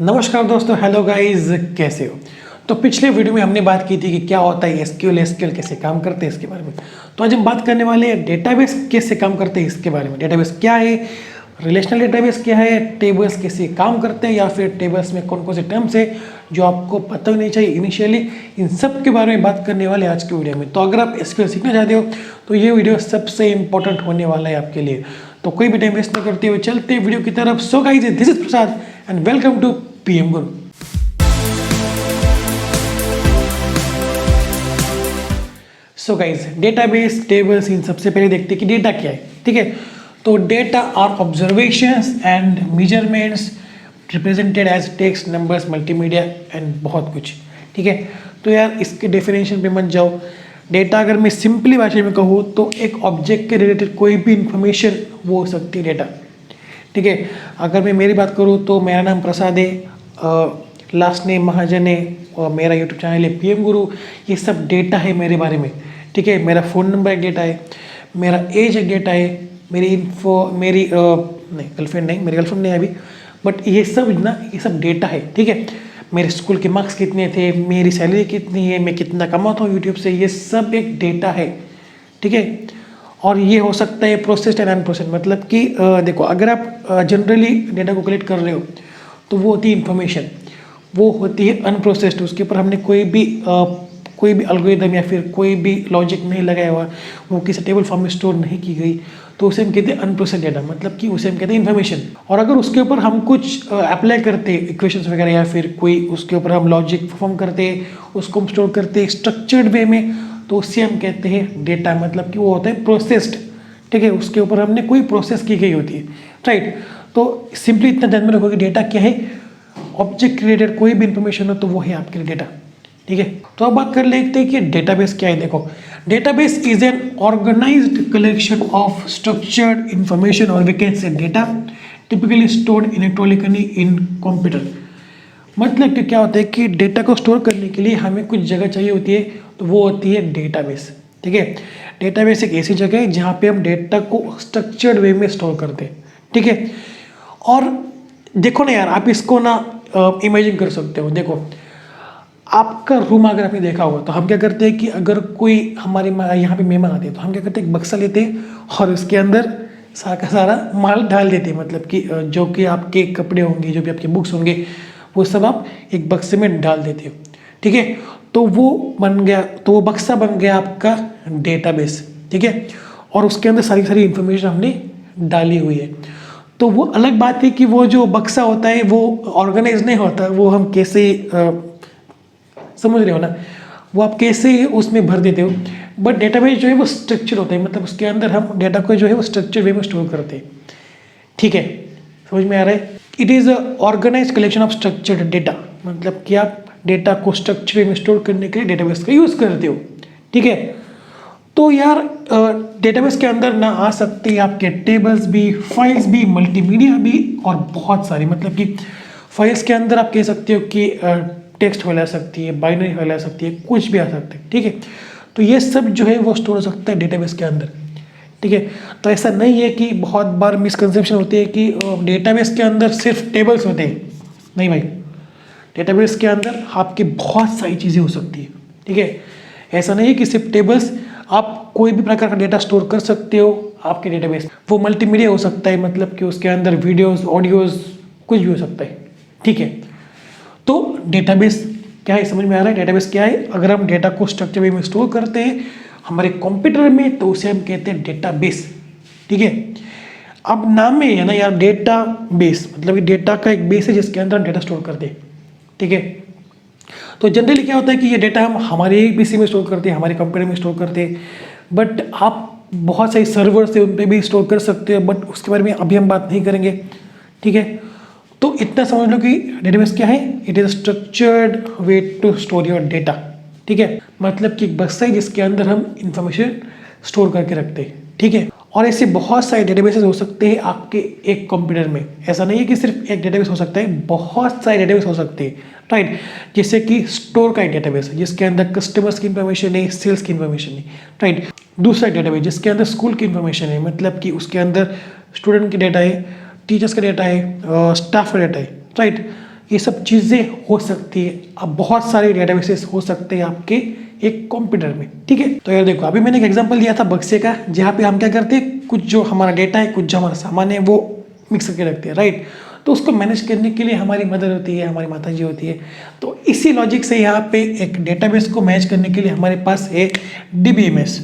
नमस्कार दोस्तों, hello guys, कैसे हो। तो पिछले वीडियो में हमने बात की थी कि क्या होता है एसक्यूएल कैसे काम करते हैं इसके बारे में। तो आज हम बात करने वाले हैं डेटाबेस कैसे काम करते हैं इसके बारे में। डेटाबेस क्या है, रिलेशनल डेटाबेस क्या है, टेबल्स कैसे काम करते हैं, या फिर टेबल्स में कौन कौन से टर्म्स है जो आपको पता नहीं चाहिए इनिशियली, इन सब के बारे में बात करने वाले आज की वीडियो में। तो अगर आप एसक्यूएल सीखना चाहते हो तो ये वीडियो सबसे इंपॉर्टेंट होने वाला है आपके लिए। तो कोई भी टाइम वेस्ट न करते हुए चलते हैं वीडियो की तरफ। So guys, this is Prasad and welcome to PM Guru. So guys, database, tables, इन सबसे पहले देखते हैं कि डेटा क्या है। ठीक है, तो data are observations and measurements represented as text, numbers, multimedia and बहुत कुछ। ठीक है, तो यार इसके डेफिनेशन पे मत जाओ। डेटा अगर मैं सिंपली भाषा में कहूँ तो एक ऑब्जेक्ट के रिलेटेड कोई भी इंफॉर्मेशन वो हो सकती है डेटा। ठीक है, अगर मैं मेरी बात करूँ तो मेरा नाम प्रसाद है, लास्ट नेम महाजन है, और मेरा यूट्यूब चैनल है पीएम गुरु। ये सब डेटा है मेरे बारे में। ठीक है, मेरा फ़ोन नंबर एक डेटा है, मेरा एज एक डेटा है, मेरी इन्फो, मेरी नहीं गर्लफ्रेंड नहीं, मेरी गर्लफ्रेंड नहीं है अभी, बट ये सब डेटा है। ठीक है, मेरे स्कूल के मार्क्स कितने थे, मेरी सैलरी कितनी है, मैं कितना कमाता हूँ यूट्यूब से, ये सब एक डेटा है। ठीक है, और ये हो सकता है प्रोसेस्ड एंड अनप्रोसेस्ड। मतलब कि देखो, अगर आप जनरली डेटा को कलेक्ट कर रहे हो तो वो होती है इन्फॉर्मेशन, वो होती है अनप्रोसेस्ड। उसके ऊपर हमने कोई भी एल्गोरिथम या फिर कोई भी लॉजिक नहीं लगाया हुआ, वो किसी टेबल फॉर्म में स्टोर नहीं की गई, तो उसे हम कहते हैं अनप्रोसेस्ड डेटा। मतलब कि उसे हम कहते हैं इन्फॉर्मेशन। और अगर उसके ऊपर हम कुछ अप्लाई करते हैं, इक्वेशंस वगैरह, या फिर कोई उसके ऊपर हम लॉजिक परफॉर्म करते हैं, उसको हम स्टोर करते हैं स्ट्रक्चर्ड वे में, तो उससे हम कहते हैं डेटा। मतलब कि वो होता है प्रोसेस्ड। ठीक है, उसके ऊपर हमने कोई प्रोसेस की गई होती है, राइट। तो सिंपली इतना ध्यान में रखो कि डेटा क्या है, ऑब्जेक्ट रिलेटेड कोई भी इंफॉर्मेशन हो तो वो है आपके लिए डेटा। ठीक है, तो अब बात कर लेते हैं कि डेटाबेस क्या है। देखो, database is an organised collection of structured information, और we can say data typically stored electronically in computer. मतलब कि क्या होता है कि डेटा को स्टोर करने के लिए हमें कुछ जगह चाहिए होती है, तो वो होती है डेटाबेस। ठीक है, डेटाबेस एक ऐसी जगह है जहाँ पे हम डेटा को स्ट्रक्चर्ड वे में स्टोर करते हैं। ठीक है, और देखो ना यार, आप इसको ना इमेजिन कर सकते हो। देखो, आपका रूम अगर आपने देखा होगा तो हम क्या करते हैं कि अगर कोई हमारे यहाँ पे मेहमान आते हैं तो हम क्या करते हैं, एक बक्सा लेते हैं और उसके अंदर सारा का सारा माल डाल देते हैं। मतलब कि जो कि आपके कपड़े होंगे, जो भी आपके बुक्स होंगे, वो सब आप एक बक्से में डाल देते हो। ठीक है, तो वो बन गया, तो वो बक्सा बन गया आपका डेटाबेस। ठीक है, और उसके अंदर सारी सारी इंफॉर्मेशन हमने डाली हुई है। तो वो अलग बात है कि वो जो बक्सा होता है वो ऑर्गेनाइज नहीं होता, वो हम कैसे समझ रहे हो ना, वो आप कैसे उसमें भर देते हो। बट डेटाबेस जो है वो स्ट्रक्चर होता है, मतलब उसके अंदर हम डेटा को जो है वो स्ट्रक्चर वे में स्टोर करते हैं। ठीक है, समझ में आ रहा है। It is a organize collection of structured data. मतलब कि आप डेटा को स्ट्रक्चर वे में स्टोर करने के लिए डेटाबेस का यूज़ करते हो। ठीक है, तो यार डेटाबेस के अंदर ना आ सकते हैं आपके टेबल्स भी, फाइल्स भी, मल्टीमीडिया भी, और बहुत सारी। मतलब कि फाइल्स के अंदर आप कह सकते हो कि टेक्स्ट फाइल आ सकती है, बाइनरी फाइल आ सकती है, कुछ भी आ सकता है। ठीक है, तो ये सब जो है वो स्टोर हो सकता है डेटाबेस के अंदर। ठीक है, तो ऐसा नहीं है कि बहुत बार मिसकंसेप्शन होती है कि डेटाबेस के अंदर सिर्फ टेबल्स होते हैं। नहीं भाई, डेटाबेस के अंदर आपकी बहुत सारी चीज़ें हो सकती है। ठीक है, ऐसा नहीं है कि सिर्फ टेबल्स, आप कोई भी प्रकार का डेटा स्टोर कर सकते हो आपके डेटाबेस। वो मल्टीमीडिया हो सकता है, मतलब कि उसके अंदर वीडियोस, ऑडियोज, कुछ भी हो सकता है। ठीक है, तो डेटाबेस क्या है, समझ में आ रहा है। डेटाबेस क्या है, अगर हम डेटा को स्ट्रक्चर वे में स्टोर करते हैं हमारे कंप्यूटर में, तो उसे हम कहते हैं डेटाबेस। ठीक है, अब नाम में है ना यार, डेटा बेस, मतलब कि डेटा का एक बेस है जिसके अंदर हम डेटा स्टोर करते हैं। ठीक है, तो जनरली क्या होता है कि ये डेटा हम हमारे पीसी में स्टोर करते हैं, हमारे कंप्यूटर में स्टोर करते हैं, बट आप बहुत सारे सर्वर से उन पर भी स्टोर कर सकते हो, बट उसके बारे में अभी हम बात नहीं करेंगे। ठीक है, तो इतना समझ लो कि डेटाबेस क्या है, it is structured way to store your data. ठीक है, मतलब कि एक बक्सा है जिसके अंदर हम इंफॉर्मेशन स्टोर करके रखते हैं। ठीक है, और ऐसे बहुत सारे डेटाबेसेस हो सकते हैं आपके एक कंप्यूटर में। ऐसा नहीं है कि सिर्फ एक डेटाबेस हो सकता है, बहुत सारे डेटाबेस हो सकते हैं, राइट। जैसे कि स्टोर का एक डेटाबेस है जिसके अंदर कस्टमर्स की इंफॉर्मेशन है, सेल्स की इंफॉर्मेशन है, राइट। दूसरा डेटाबेस जिसके अंदर स्कूल की इंफॉर्मेशन है, मतलब कि उसके अंदर स्टूडेंट की डेटा है, टीचर्स का डेटा है, स्टाफ का डेटा है, राइट। ये सब चीज़ें हो सकती है। अब बहुत सारे डेटाबेसेस हो सकते हैं आपके एक कंप्यूटर में, ठीक है। तो यार देखो, अभी मैंने एक एग्जांपल दिया था बक्से का, जहाँ पे हम क्या करते हैं, कुछ जो हमारा डेटा है, कुछ जो हमारा सामान है, वो मिक्स करके रखते हैं, राइट। तो उसको मैनेज करने के लिए हमारी मदर होती है, हमारी माता जी होती है। तो इसी लॉजिक से यहाँ पे एक डेटाबेस को मैनेज करने के लिए हमारे पास है DBMS,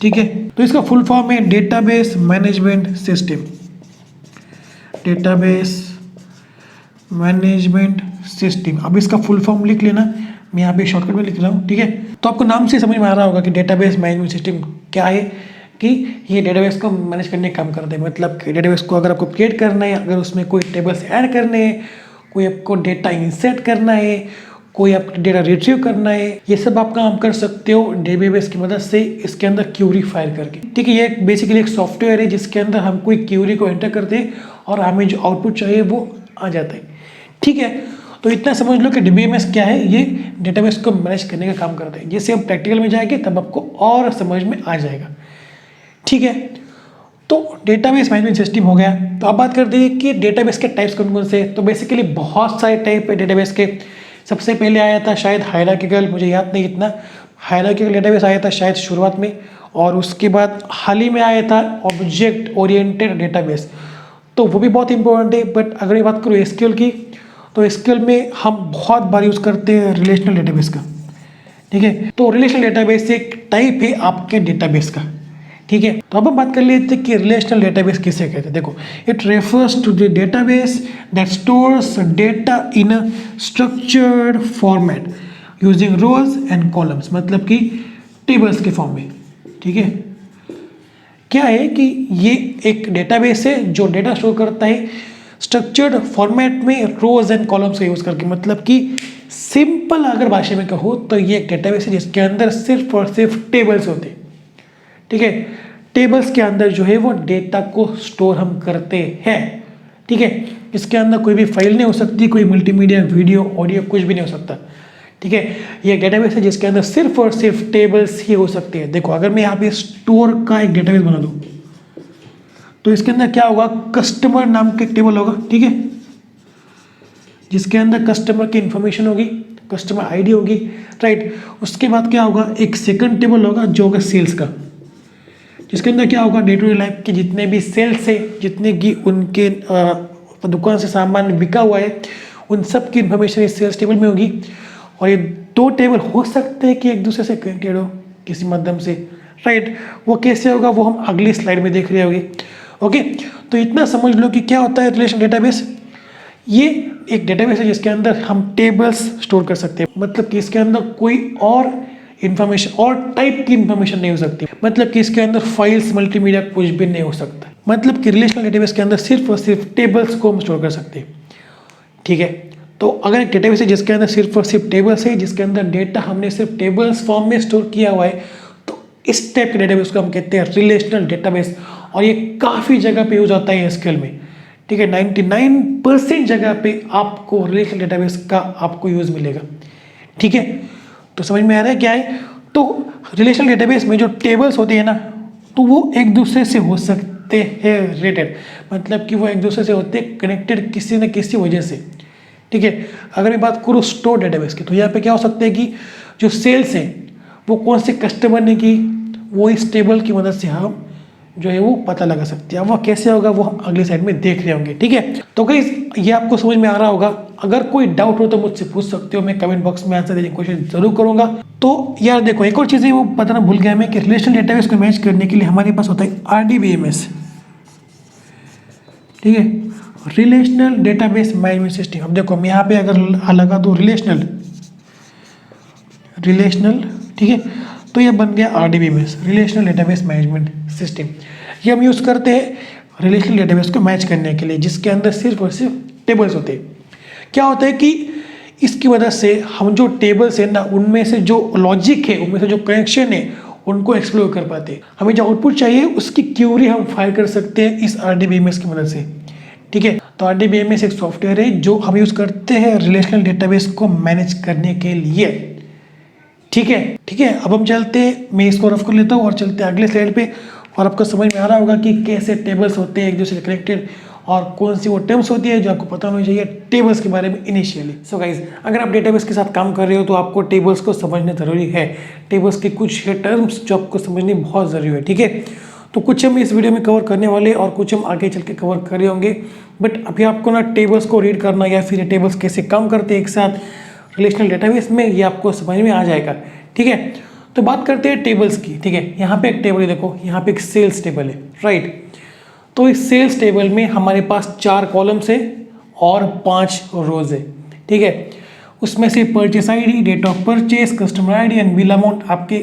ठीक है। तो इसका फुल फॉर्म है database management system, database management system. अब इसका फुल फॉर्म लिख लेना, मैं यहाँ पे शॉर्टकट में लिख रहा हूँ, ठीक है। तो आपको नाम से समझ में आ रहा होगा कि डेटाबेस मैनेजमेंट सिस्टम क्या है, कि ये डेटाबेस को मैनेज करने का काम करते हैं। मतलब कि डेटाबेस को अगर आपको क्रिएट करना है, अगर उसमें कोई टेबल्स ऐड करने हैं, कोई आपको डेटा इंसर्ट करना है, कोई आपको डेटा रिट्रीव करना है, ये सब आप काम कर सकते हो डेटाबेस की मदद से, इसके अंदर क्यूरी फायर करके, ठीक है। ये बेसिकली एक सॉफ्टवेयर है जिसके अंदर हम कोई क्यूरी को एंटर करते हैं और हमें जो आउटपुट चाहिए वो आ जाता है, ठीक है। तो इतना समझ लो कि DBMS क्या है, ये डेटाबेस को मैनेज करने का काम करता है। जैसे हम प्रैक्टिकल में जाएंगे तब आपको और समझ में आ जाएगा, ठीक है। तो डेटाबेस मैनेजमेंट सिस्टम हो गया। तो अब बात करते हैं कि डेटाबेस के टाइप्स कौन कौन से। तो बेसिकली बहुत सारे टाइप है डेटाबेस के। सबसे पहले आया था शायद हायरार्किकल, मुझे याद नहीं इतना, हायरार्किकल डेटाबेस आया था शायद शुरुआत में, और उसके बाद हाल ही में आया था ऑब्जेक्ट ओरिएंटेड डेटाबेस। तो वो भी बहुत इंपॉर्टेंट है। बट अगर मैं बात करूँ SQL की, तो SQL में हम बहुत बार यूज़ करते हैं रिलेशनल डेटाबेस का, ठीक है। तो रिलेशनल डेटाबेस एक टाइप है आपके डेटाबेस का, ठीक है। तो अब हम बात कर लेते हैं कि रिलेशनल डेटाबेस किसे कहते हैं। देखो, it refers to the database that stores data in a structured format using rows and columns, मतलब कि टेबल्स के फॉर्म में, ठीक है। क्या है कि ये एक डेटाबेस है जो डेटा स्टोर करता है स्ट्रक्चर्ड फॉर्मेट में रोज एंड कॉलम्स का यूज़ करके। मतलब कि सिंपल अगर भाषा में कहो तो ये एक डेटाबेस है जिसके अंदर सिर्फ और सिर्फ टेबल्स होते हैं, ठीक है। टेबल्स के अंदर जो है वो डेटा को स्टोर हम करते हैं, ठीक है। इसके अंदर कोई भी फाइल नहीं हो सकती, कोई मल्टीमीडिया, वीडियो, ऑडियो, कुछ भी नहीं हो सकता, ठीक है। ये डेटाबेस है जिसके अंदर सिर्फ और सिर्फ टेबल्स ही हो सकते हैं। देखो, अगर मैं यहाँ पे स्टोर का एक डेटाबेस बना दूँ तो इसके अंदर क्या होगा, कस्टमर नाम का एक टेबल होगा, ठीक है, जिसके अंदर कस्टमर की इंफॉर्मेशन होगी, कस्टमर ID होगी, राइट। उसके बाद क्या होगा, एक सेकंड टेबल होगा जो होगा सेल्स का, जिसके अंदर क्या होगा, डे टू डे लाइफ के जितने भी सेल्स है, जितने की उनके दुकान से सामान बिका हुआ है, उन सब की इंफॉर्मेशन इस सेल्स टेबल में होगी। और ये दो टेबल हो सकते हैं कि एक दूसरे से कनेक्टेड हो किसी माध्यम से, राइट। वो कैसे होगा वो हम अगली स्लाइड में देख रहे होंगे, ओके। तो इतना समझ लो कि क्या होता है रिलेशन डेटाबेस। ये एक डेटाबेस है जिसके अंदर हम टेबल्स स्टोर कर सकते हैं। मतलब कि इसके अंदर कोई और इंफॉर्मेशन और टाइप की इंफॉर्मेशन नहीं हो सकती। मतलब कि इसके अंदर फाइल्स, मल्टीमीडिया कुछ भी नहीं हो सकता। मतलब कि रिलेशनल डेटाबेस के अंदर सिर्फ और सिर्फ टेबल्स को हम स्टोर कर सकते हैं, ठीक है। तो अगर एक डेटाबेस है जिसके अंदर सिर्फ और सिर्फ टेबल्स है, जिसके अंदर डेटा हमने सिर्फ टेबल्स फॉर्म में स्टोर किया हुआ है, तो इस टाइप के डेटाबेस को हम कहते हैं रिलेशनल डेटाबेस। और ये काफ़ी जगह पे यूज होता है SQL में, ठीक है। 99% जगह पे आपको रिलेशनल डेटाबेस का आपको यूज मिलेगा, ठीक है। तो समझ में आ रहा है क्या है। तो रिलेशनल डेटाबेस में जो टेबल्स होती है ना, तो वो एक दूसरे से हो सकते हैं रिलेटेड। मतलब कि वो एक दूसरे से होते हैं कनेक्टेड किसी न किसी वजह से, ठीक है। अगर मैं बात करूँ स्टोर डेटाबेस की, तो यहाँ पे क्या हो सकता है कि जो सेल्स है वो कौन से कस्टमर ने की, वो इस टेबल की मदद से हम जो है वो पता लगा सकते हैं। अब वो कैसे होगा वो हम अगली साइड में देख रहे होंगे, ठीक है। तो गाइस, ये आपको समझ में आ रहा होगा। अगर कोई डाउट हो तो मुझसे पूछ सकते हो, मैं कमेंट बॉक्स में आंसर देने की कोशिश जरूर करूंगा। तो यार देखो, एक और चीज़ है वो बताना भूल गया मैं कि रिलेशनल डेटाबेस को मैच करने के लिए हमारे पास होता है RDBMS, ठीक है, रिलेशनल डेटाबेस मैनेजमेंट सिस्टम। अब देखो, मैं यहाँ पे अगर लगा दूँ रिलेशनल, ठीक है, तो ये बन गया RDBMS, relational database management system. ये हम यूज़ करते हैं रिलेशनल डेटाबेस को मैच करने के लिए, जिसके अंदर सिर्फ और सिर्फ टेबल्स होते हैं। क्या होता है कि इसकी वजह से हम जो टेबल्स है ना, उनमें से जो लॉजिक है, उनमें से जो कनेक्शन है, उनको एक्सप्लोर कर पाते हैं। हमें जो आउटपुट चाहिए उसकी क्यूरी हम फाइल कर सकते हैं इस RDBMS की मदद से, ठीक है। तो RDBMS एक सॉफ्टवेयर है जो हम यूज़ करते हैं रिलेशनल डेटाबेस को मैनेज करने के लिए, ठीक है। ठीक है, अब हम चलते हैं, मैं इसको रफ कर लेता हूँ और चलते हैं अगले स्लाइड पे। और आपको समझ में आ रहा होगा कि कैसे टेबल्स होते हैं एक दूसरे से कनेक्टेड और कौन सी वो टर्म्स होती है जो आपको पता होनी चाहिए टेबल्स के बारे में इनिशियली। सो गाइज, अगर आप डेटाबेस के साथ काम कर रहे हो तो आपको टेबल्स को समझना ज़रूरी है। टेबल्स के कुछ टर्म्स जो आपको समझनी बहुत ज़रूरी है, ठीक है। तो कुछ हम इस वीडियो में कवर करने वाले और कुछ हम आगे चल के कवर कर रहे होंगे, बट अभी आपको ना टेबल्स को रीड करना या फिर टेबल्स कैसे काम करते हैं एक साथ रिलेशनल डेटाबेस में, ये आपको समझ में आ जाएगा, ठीक है। तो बात करते हैं टेबल्स की, ठीक है। यहाँ पे एक टेबल है, देखो यहाँ पे एक सेल्स टेबल है, राइट। तो इस सेल्स टेबल में हमारे पास 4 कॉलम्स है और 5 रोज है, ठीक है। उसमें से purchase ID, date of purchase, customer ID and bill amount आपके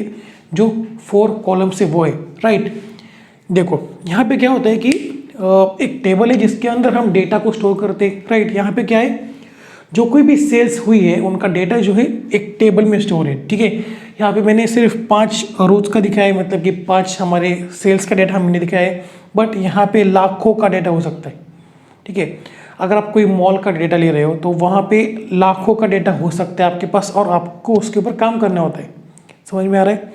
जो 4 कॉलम्स है वो है, राइट। देखो यहाँ पे क्या होता है कि एक टेबल है जिसके अंदर हम डेटा को स्टोर करते हैं, राइट। यहाँ पे क्या है, जो कोई भी सेल्स हुई है उनका डेटा जो है एक टेबल में स्टोर है, ठीक है। यहाँ पे मैंने सिर्फ 5 रोज का दिखाया है, मतलब कि 5 हमारे सेल्स का डेटा हमने दिखाया है, बट यहाँ पे लाखों का डेटा हो सकता है, ठीक है। अगर आप कोई मॉल का डेटा ले रहे हो तो वहाँ पे लाखों का डेटा हो सकता है आपके पास और आपको उसके ऊपर काम करना होता है, समझ में आ रहा है।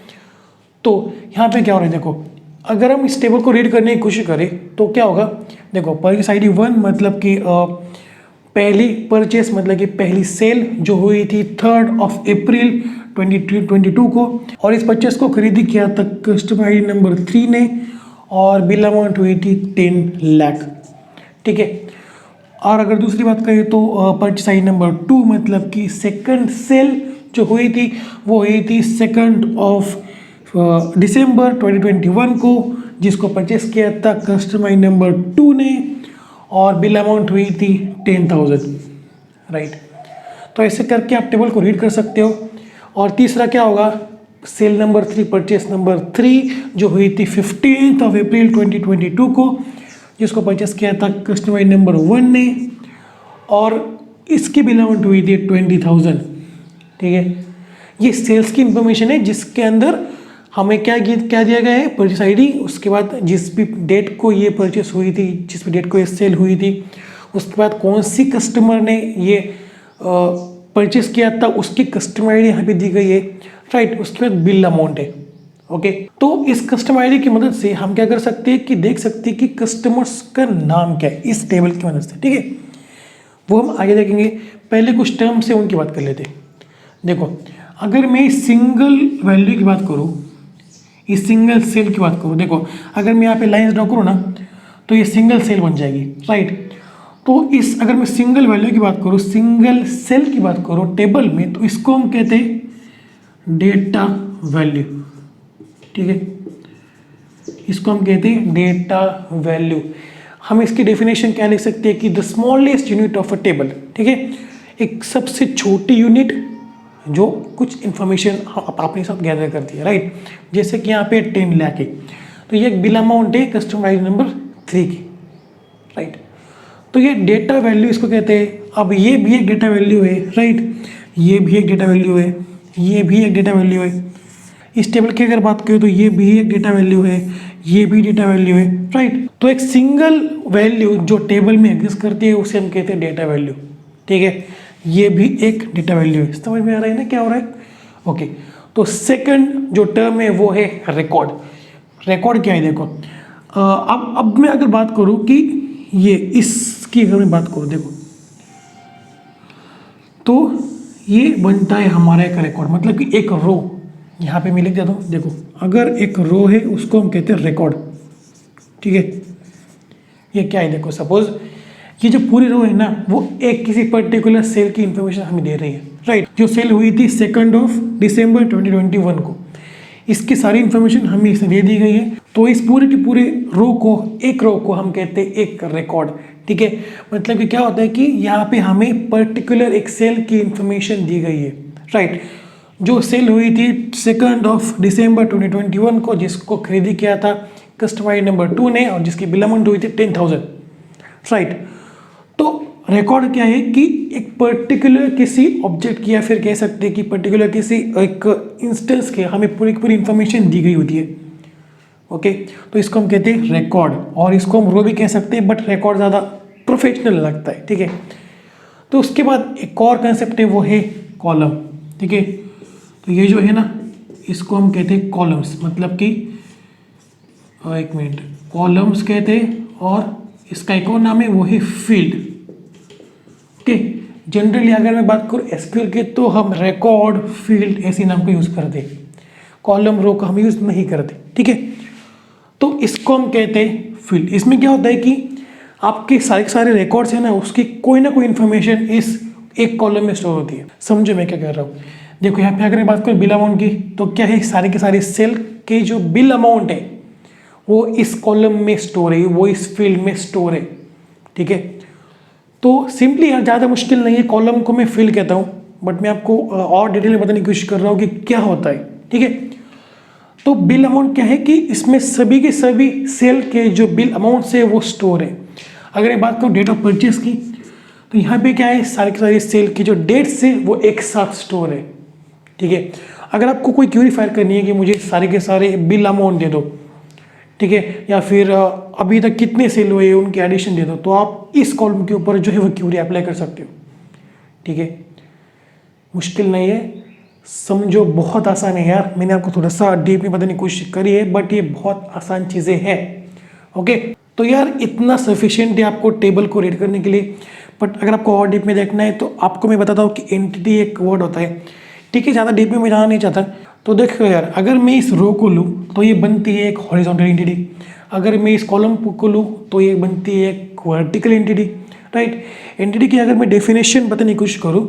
तो यहाँ पे क्या हो रहा है, देखो अगर हम इस टेबल को रीड करने की कोशिश करें तो क्या होगा, देखो परचेस आईडी 1 मतलब कि पहली परचेस मतलब कि पहली सेल जो हुई थी 3 अप्रैल 2022 को, और इस परचेस को खरीदी किया था कस्टमर आईडी नंबर 3 ने, और बिल अमाउंट हुई थी 10 लाख, ठीक है। और अगर दूसरी बात करें तो परचेस आईडी नंबर 2 मतलब कि सेकंड सेल जो हुई थी वो हुई थी 2 दिसंबर 2021 को, जिसको परचेस किया था कस्टमर आईडी नंबर 2 ने, और बिल अमाउंट हुई थी 10,000, राइट। तो ऐसे करके आप टेबल को रीड कर सकते हो। और तीसरा क्या होगा, सेल नंबर 3, परचेस नंबर 3 जो हुई थी 15 अप्रैल 2022 को, जिसको परचेस किया था कस्टमर नंबर 1 ने, और इसकी बिल अमाउंट हुई थी 20,000, ठीक है। ये सेल्स की इंफॉर्मेशन है जिसके अंदर हमें क्या दिया गया है, परचेस आईडी, उसके बाद जिस भी डेट को ये परचेस हुई थी, जिस भी डेट को ये सेल हुई थी, उसके बाद कौन सी कस्टमर ने ये परचेस किया था उसकी कस्टमर आईडी यहाँ पे दी गई है, राइट। उसके बाद बिल अमाउंट है, ओके। तो इस कस्टमर आईडी की मदद से हम क्या कर सकते हैं कि देख सकते हैं कि कस्टमर्स का नाम क्या है इस टेबल की मदद से, ठीक है। वो हम आगे देखेंगे, पहले कुछ टर्म से उनकी बात कर लेते हैं। देखो अगर मैं सिंगल वैल्यू की बात करूँ, इस सिंगल सेल की बात करूँ, देखो अगर मैं यहाँ पे लाइन्स ड्रॉ करूँ ना तो ये सिंगल सेल बन जाएगी, राइट। तो इस अगर मैं सिंगल वैल्यू की बात करूँ, सिंगल सेल की बात करूँ टेबल में, तो इसको हम कहते हैं डेटा वैल्यू, ठीक है। इसको हम कहते हैं डेटा वैल्यू। हम इसकी डेफिनेशन क्या लिख सकते हैं कि the smallest unit of a table, ठीक है। एक सबसे छोटी यूनिट जो कुछ इन्फॉर्मेशन अपने साथ गैदर करती है, राइट। जैसे कि यहाँ पे 10 लाख है, तो ये एक बिल अमाउंट है कस्टमर आईडी नंबर 3 की, राइट। तो ये डेटा वैल्यू इसको कहते हैं। अब ये भी एक डेटा वैल्यू है, राइट। ये भी एक डेटा वैल्यू है, ये भी एक डेटा वैल्यू है। इस टेबल की अगर बात करें तो ये भी एक डेटा वैल्यू है, ये भी डेटा वैल्यू है, राइट। तो एक सिंगल वैल्यू जो टेबल में एग्जिस्ट करती है उसे हम कहते हैं डेटा वैल्यू, ठीक है। ये भी एक डेटा वैल्यू है, समझ में आ रहा है ना क्या हो रहा है, ओके। तो सेकंड जो टर्म है वो है रिकॉर्ड। रिकॉर्ड क्या है, देखो अब मैं अगर बात करूं कि ये इसकी अगर मैं बात करूं, देखो तो ये बनता है हमारा एक रिकॉर्ड, मतलब कि एक रो। यहाँ पे मैं लिख देता हूँ, देखो अगर एक रो है उसको हम कहते हैं रिकॉर्ड, ठीक है। ये क्या है, देखो सपोज ये जो पूरी रो है ना वो एक किसी पर्टिकुलर सेल की इंफॉर्मेशन हमें दे रही है, राइट। जो सेल हुई थी 2 दिसंबर 2021 को, इसकी सारी इंफॉर्मेशन हमें इसमें दे दी गई है। तो इस पूरे के पूरे रो को, एक रो को हम कहते हैं एक रिकॉर्ड, ठीक है। मतलब कि क्या होता है कि यहाँ पे हमें पर्टिकुलर एक सेल की इंफॉर्मेशन दी गई है, राइट। जो सेल हुई थी 2 दिसंबर 2021 को, जिसको खरीदी किया था कस्टमर आईडी नंबर 2 ने, और जिसकी बिल अमाउंट हुई थी 10,000, राइट। तो रिकॉर्ड क्या है कि एक पर्टिकुलर किसी ऑब्जेक्ट की, या फिर कह सकते हैं कि पर्टिकुलर किसी एक इंस्टेंस के हमें पूरी की पूरी इंफॉर्मेशन दी गई होती है, ओके। तो इसको हम कहते हैं रिकॉर्ड, और इसको हम रो भी कह सकते हैं, बट रिकॉर्ड ज़्यादा प्रोफेशनल लगता है, ठीक है। तो उसके बाद एक और कंसेप्ट है वो है कॉलम, ठीक है। तो ये जो है ना इसको हम कहते हैं कॉलम्स, मतलब कि एक मिनट, कॉलम्स कहते हैं, और इसका एक और नाम है, वो है फील्ड। ओके, जनरली अगर मैं बात करूँ एसक्यूएल की तो हम रिकॉर्ड, फील्ड ऐसे नाम को यूज़ करते हैं, कॉलम रो का हम यूज़ नहीं करते। ठीक है, तो इसको हम कहते हैं फील्ड। इसमें क्या होता है कि आपके सारे के सारे रिकॉर्ड्स है ना, उसकी कोई ना कोई इन्फॉर्मेशन इस एक कॉलम में स्टोर होती है। समझो मैं क्या कर रहा हूँ। देखो यहाँ पे अगर मैं बात करूँ बिल अमाउंट की, तो क्या है, सारे के सारे सेल के जो बिल अमाउंट है वो इस कॉलम में स्टोर है, वो इस फील्ड में स्टोर है। ठीक है, तो सिंपली यार ज़्यादा मुश्किल नहीं है, कॉलम को मैं फील्ड कहता हूँ, बट मैं आपको और डिटेल में बताने की कोशिश कर रहा हूँ कि क्या होता है। ठीक है, तो बिल अमाउंट क्या है कि इसमें सभी के सभी सेल के जो बिल अमाउंट से वो स्टोर है। अगर मैं बात करूँ डेट ऑफ परचेज की, तो यहाँ पे क्या है, सारे के सारे सेल की जो डेट्स है वो एक साथ स्टोर है। ठीक है, अगर आपको कोई क्यूरी फाइल करनी है कि मुझे सारे के सारे बिल अमाउंट दे दो, ठीक है, या फिर अभी तक कितने सेल हुए उनके एडिशन दे दो, तो आप इस कॉलम के ऊपर जो है वो क्यूरी अप्लाई कर सकते हो। ठीक है, मुश्किल नहीं है, समझो, बहुत आसान है यार। मैंने आपको थोड़ा सा डीप में बताने की कोशिश करी है, बट ये बहुत आसान चीज़ें हैं। ओके, तो यार इतना सफिशिएंट है आपको टेबल को रीड करने के लिए। बट अगर आपको और डीप में देखना है तो आपको मैं बताता हूँ कि एंटिटी एक वर्ड होता है। ठीक है, ज़्यादा डीप में मैं जाना नहीं चाहता। तो देखो यार, अगर मैं इस रो को लूँ तो ये बनती है एक हॉरिजॉन्टल एंटिटी, अगर मैं इस कॉलम को लूँ तो ये बनती है एक वर्टिकल एंटिटी। राइट, एंटिटी की अगर मैं डेफिनेशन बताने की कोशिश करूँ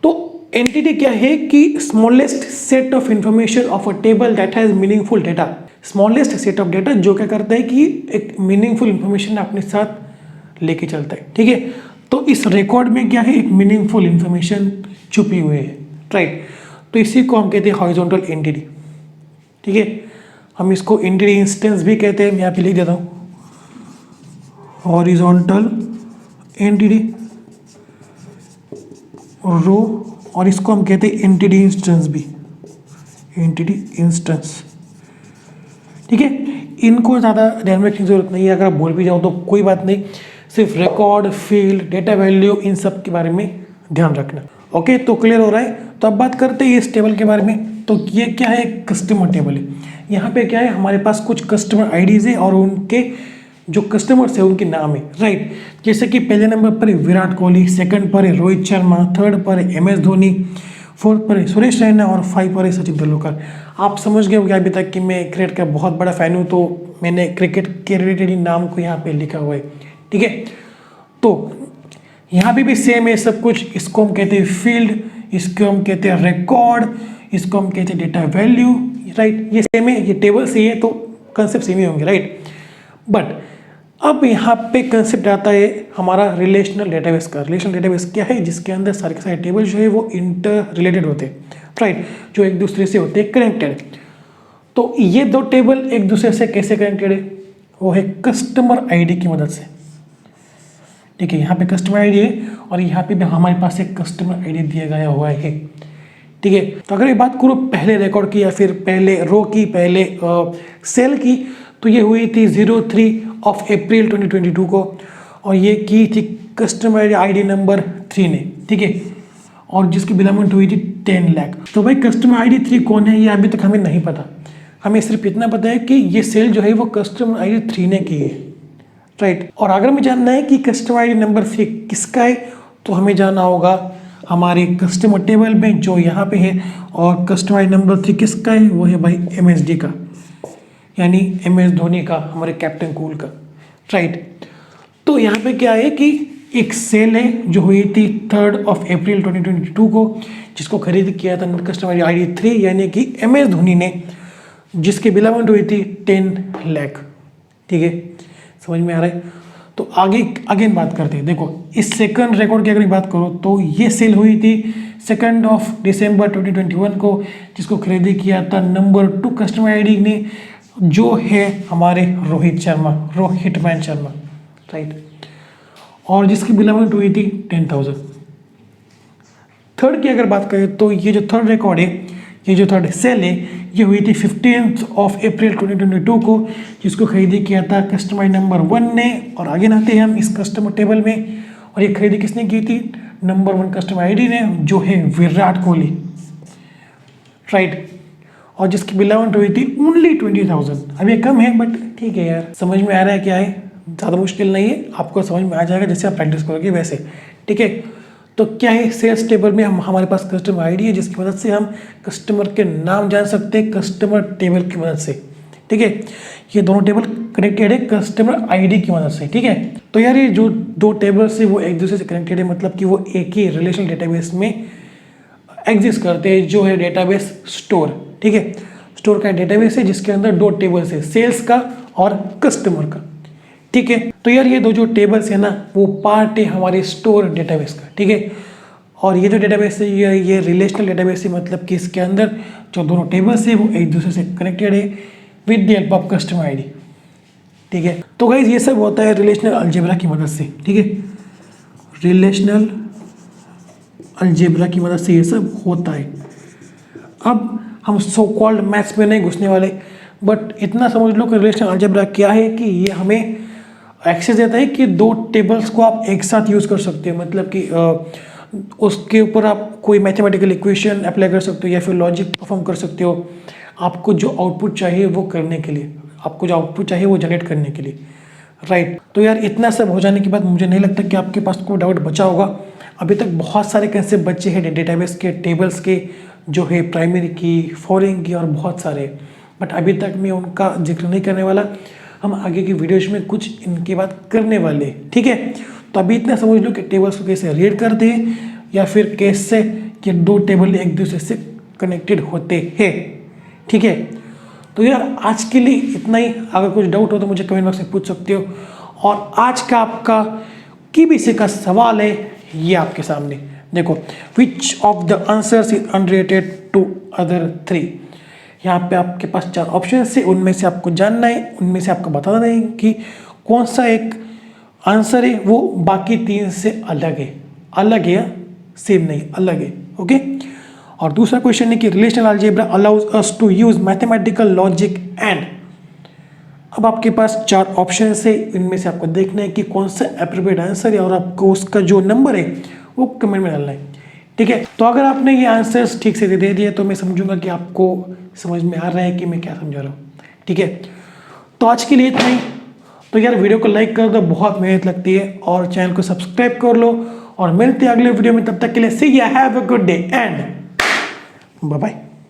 तो एंटिटी क्या है कि smallest set of information of a table that has meaningful data. Smallest set of data जो क्या करता है कि एक मीनिंगफुल इंफॉर्मेशन अपने साथ लेके चलता है। ठीक है, तो इस रिकॉर्ड में क्या है, एक मीनिंगफुल इंफॉर्मेशन छुपी हुई है। राइट, तो इसी को हम कहते हैं हॉरिजॉन्टल एंटिटी। ठीक है, हम इसको एंटिटी इंस्टेंस भी कहते हैं। मैं यहाँ पे लिख देता हूँ हॉरिजॉन्टल एंटिटी रो, और इसको हम कहते हैं एंटिटी इंस्टेंस भी, एंटिटी इंस्टेंस। ठीक है, इनको ज़्यादा ध्यान में रखने की जरूरत नहीं है, अगर आप भूल भी जाओ तो कोई बात नहीं, सिर्फ रिकॉर्ड, फील्ड, डेटा वैल्यू, इन सब के बारे में ध्यान रखना। ओके, तो क्लियर हो रहा है। तो अब बात करते हैं इस टेबल के बारे में। तो ये क्या है, कस्टमर टेबल है। यहाँ पे क्या है, हमारे पास कुछ कस्टमर आईडीज है और उनके जो कस्टमर्स है उनके नाम है। राइट, जैसे कि पहले नंबर पर है विराट कोहली, सेकंड पर है रोहित शर्मा, थर्ड पर है MS धोनी, फोर्थ पर है सुरेश रैना और 5 पर है सचिन तेंदुलकर। आप समझ गए होंगे अभी तक कि मैं क्रिकेट का बहुत बड़ा फ़ैन हूँ, तो मैंने क्रिकेट के रिलेटेड नाम को यहाँ पे लिखा हुआ है। ठीक है, तो यहाँ पे भी सेम है सब कुछ। इसको हम कहते हैं फील्ड, इसको हम कहते हैं रिकॉर्ड, इसको हम कहते हैं डेटा वैल्यू। राइट, ये सेम है, ये टेबल से है तो कंसेप्ट सेम ही होंगे। राइट, बट अब यहाँ पे कंसेप्ट आता है हमारा रिलेशनल डेटाबेस का। रिलेशनल डेटाबेस क्या है, जिसके अंदर सारे के सारे टेबल जो है वो इंटर रिलेटेड होते हैं। राइट, जो एक दूसरे से होते हैं कनेक्टेड। तो ये दो टेबल एक दूसरे से कैसे कनेक्टेड है, वो है कस्टमर आईडी की मदद से। ठीक है, यहाँ पे कस्टमर आईडी है और यहाँ पे भी हमारे पास एक कस्टमर आईडी दिया गया हुआ है। ठीक है, तो अगर मैं बात करूँ पहले रिकॉर्ड की या फिर पहले रो की, पहले सेल की, तो ये हुई थी 03 ऑफ अप्रैल 2022 को, और ये की थी कस्टमर आईडी नंबर 3 ने। ठीक है, और जिसकी बिल अमाउंट हुई थी 10 लाख। तो भाई कस्टमर आईडी 3 कौन है, ये अभी तक हमें नहीं पता। हमें सिर्फ इतना पता है कि ये सेल जो है वो कस्टमर आईडी 3 ने की है। राइट, और अगर हमें जानना है कि कस्टमर आईडी नंबर 3 किसका है, तो हमें जाना होगा हमारे कस्टमर टेबल में जो यहाँ पे है, और कस्टमर आईडी नंबर 3 किसका है, वो है भाई MSD का, यानी MS धोनी का, हमारे कैप्टन कूल का। राइट, तो यहाँ पे क्या है कि एक सेल है जो हुई थी 3 अप्रैल 2022 को, जिसको खरीद किया था कस्टमर आईडी 3 यानी कि MS धोनी ने, जिसकी बिल अमाउंट हुई थी 10 लाख। ठीक है, समझ में आ रहा है। तो आगे बात करते हैं। देखो इस सेकंड रिकॉर्ड की अगर बात करो तो ये सेल हुई थी 2 दिसंबर 2021 को, जिसको खरीदी किया था नंबर 2 कस्टमर आईडी ने, जो है हमारे रोहित मैन शर्मा। राइट, और जिसकी बिल अमाउंट हुई थी 10,000। थर्ड की अगर बात करें तो ये जो थर्ड रिकॉर्ड है, ये जो थर्ड सेल है, ये हुई थी 15 अप्रैल 2022 को, जिसको खरीदी किया था कस्टमर नंबर 1 ने। और आगे आते हैं हम इस कस्टमर टेबल में, और ये खरीदी किसने की थी, नंबर 1 कस्टमर आईडी ने, जो है विराट कोहली। राइट, और जिसकी बिल अमाउंट हुई थी ओनली 20,000। अब ये कम है बट ठीक है यार, समझ में आ रहा है क्या है। ज़्यादा मुश्किल नहीं है, आपको समझ में आ जाएगा जैसे आप प्रैक्टिस करोगे वैसे, ठीक है। तो क्या है, सेल्स टेबल में हमारे पास कस्टमर आईडी है जिसकी मदद से हम कस्टमर के नाम जान सकते हैं कस्टमर टेबल की मदद से, ठीक है। ये दोनों टेबल कनेक्टेड है कस्टमर आईडी की मदद से, ठीक है। तो यार ये जो दो टेबल्स है वो एक दूसरे से कनेक्टेड है, मतलब कि वो एक ही रिलेशनल डेटाबेस में एग्जिस्ट करते हैं, जो है डेटाबेस स्टोर, ठीक है। स्टोर का डेटाबेस है जिसके अंदर दो टेबल्स है, सेल्स का और कस्टमर का, ठीक है। तो यार ये दो जो टेबल्स है ना वो पार्ट है हमारे स्टोर डेटाबेस का, ठीक है। और ये जो डेटाबेस है ये रिलेशनल डेटाबेस है, मतलब कि इसके अंदर जो दोनों टेबल्स है वो एक दूसरे से कनेक्टेड है with the help of customer ID, ठीक है। तो गाइस ये सब होता है रिलेशनल अलजेब्रा की मदद से, ठीक है। रिलेशनल अलजेब्रा की मदद से ये सब होता है। अब हम सो कॉल्ड मैथ्स में नहीं घुसने वाले, बट इतना समझ लो कि रिलेशनल अलजेब्रा क्या है कि ये हमें एक्सेस देता है कि दो टेबल्स को आप एक साथ यूज़ कर सकते हो, मतलब कि उसके ऊपर आप कोई मैथमेटिकल इक्वेशन अप्लाई कर सकते हो या फिर लॉजिक परफॉर्म कर सकते हो, आपको जो आउटपुट चाहिए वो करने के लिए, आपको जो आउटपुट चाहिए वो जनरेट करने के लिए, राइट। तो यार इतना सब हो जाने के बाद मुझे नहीं लगता कि आपके पास कोई डाउट बचा होगा। अभी तक बहुत सारे कंसेप्ट बचे हैं डेटाबेस के, टेबल्स के, जो है प्राइमरी की, फॉरेन की और बहुत सारे, बट अभी तक मैं उनका जिक्र नहीं करने वाला। हम आगे की वीडियोज में कुछ इनके बात करने वाले, ठीक है। तो अभी इतना समझ लो कि टेबल्स को कैसे रीड करते हैं या फिर कैसे कि दो टेबल एक दूसरे से कनेक्टेड होते हैं, ठीक है। तो यार आज के लिए इतना ही। अगर कुछ डाउट हो तो मुझे कमेंट बॉक्स में पूछ सकते हो। और आज का आपका KBC का सवाल है ये आपके सामने, देखो, which of the answers is unrelated to other 3। यहाँ पे आपके पास 4 ऑप्शन है, उनमें से आपको जानना है, उनमें से आपको बताना है कि कौन सा एक आंसर है वो बाकी 3 से अलग है। अलग है, सेम नहीं, अलग है, ओके। और दूसरा क्वेश्चन है कि relational algebra allows us to use mathematical logic and. अब आपके पास 4 ऑप्शन है, इनमें से आपको देखना है कि कौन सा एप्रोप्रिएट आंसर है और आपको उसका जो नंबर है वो कमेंट में डालना है, ठीक है। तो अगर आपने ये आंसर्स ठीक से दे दिए तो मैं समझूंगा कि आपको समझ में आ रहा है कि मैं क्या समझा रहा हूँ, ठीक है। तो आज के लिए इतना ही। तो यार वीडियो को लाइक कर दो, बहुत मेहनत लगती है, और चैनल को सब्सक्राइब कर लो, और मिलते हैं अगले वीडियो में। तब तक के लिए see ya have a good day and bye bye.